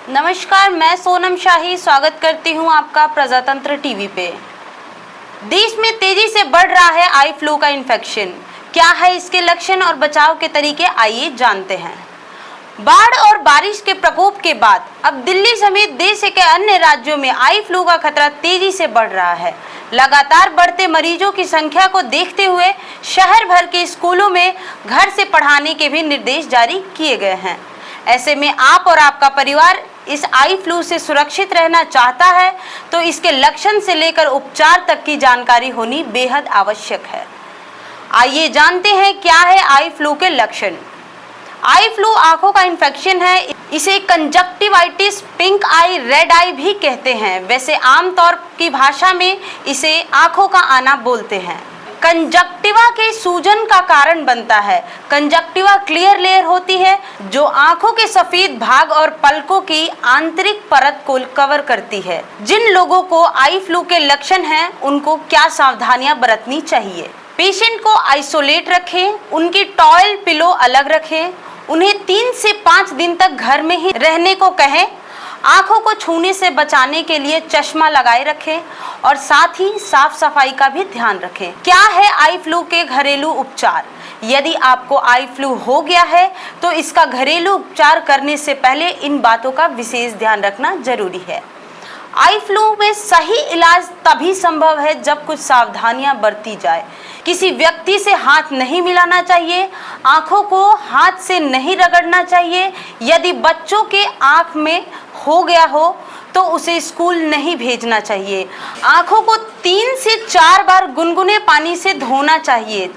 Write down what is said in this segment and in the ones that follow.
नमस्कार, मैं सोनम शाही स्वागत करती हूं आपका प्रजातंत्र टीवी पे। देश में तेजी से बढ़ रहा है आई फ्लू का इन्फेक्शन। क्या है इसके लक्षण और बचाव के तरीके, आइए जानते हैं। बाढ़ और बारिश के प्रकोप के बाद अब दिल्ली समेत देश के अन्य राज्यों में आई फ्लू का खतरा तेजी से बढ़ रहा है। लगातार बढ़ते मरीजों की संख्या को देखते हुए शहर भर के स्कूलों में घर से पढ़ाने के भी निर्देश जारी किए गए हैं। ऐसे में आप और आपका परिवार इस आई फ्लू से सुरक्षित रहना चाहता है तो इसके लक्षण से लेकर उपचार तक की जानकारी होनी बेहद आवश्यक है। आइए जानते हैं क्या है आई फ्लू के लक्षण। आई फ्लू आंखों का इन्फेक्शन है। इसे कंजक्टिवाइटिस, पिंक आई, रेड आई भी कहते हैं। वैसे आमतौर की भाषा में इसे आंखों का आना बोलते हैं। कंजक्टिवा के सूजन का कारण बनता है। कंजक्टिवा क्लियर लेयर होती है जो आंखों के सफेद भाग और पलकों की आंतरिक परत को कवर करती है। जिन लोगों को आई फ्लू के लक्षण हैं उनको क्या सावधानियां बरतनी चाहिए। पेशेंट को आइसोलेट रखें, उनकी टॉयल पिलो अलग रखें, उन्हें 3 से 5 दिन तक घर में ही रहने को कहें। आंखों को छूने से बचाने के लिए चश्मा लगाए रखें और साथ ही साफ सफाई का भी ध्यान रखें। क्या है आई फ्लू के घरेलू उपचार। यदि आपको आई फ्लू हो गया है तो इसका घरेलू उपचार करने से पहले इन बातों का विशेष ध्यान रखना जरूरी है। आई फ्लू में सही इलाज तभी संभव है जब कुछ सावधानियां बरती जाए। किसी व्यक्ति से हाथ नहीं मिलाना चाहिए, आंखों को हाथ से नहीं रगड़ना चाहिए। यदि बच्चों के आंख में हो गया हो तो उसे स्कूल नहीं भेजना चाहिए। आंखों को 3 से 4 बार गुनगुने पानी से धोना चाहिए।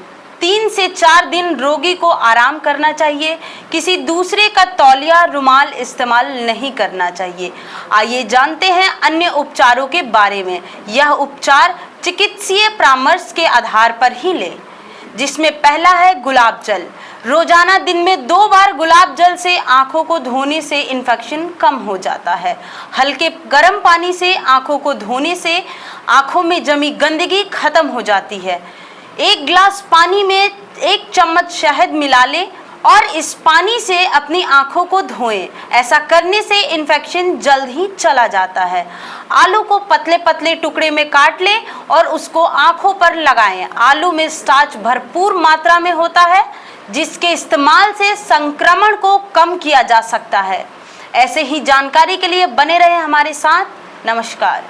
3 से 4 दिन रोगी को आराम करना चाहिए। किसी दूसरे का तौलिया, रुमाल इस्तेमाल नहीं करना चाहिए। आइए जानते हैं अन्य उपचारों के बारे में। यह उपचार चिकित्सीय परामर्श के आधार पर ही लें, जिसमें पहला है गुलाब जल। रोजाना दिन में 2 बार गुलाब जल से आंखों को धोने से इन्फेक्शन कम हो जाता है। हल्के गर्म पानी से आंखों को धोने से आंखों में जमी गंदगी खत्म हो जाती है। 1 गिलास पानी में 1 चम्मच शहद मिला लें और इस पानी से अपनी आंखों को धोएं। ऐसा करने से इन्फेक्शन जल्द ही चला जाता है। आलू को पतले पतले टुकड़े में काट लें और उसको आंखों पर लगाएं। आलू में स्टार्च भरपूर मात्रा में होता है जिसके इस्तेमाल से संक्रमण को कम किया जा सकता है। ऐसे ही जानकारी के लिए बने रहे हमारे साथ। नमस्कार।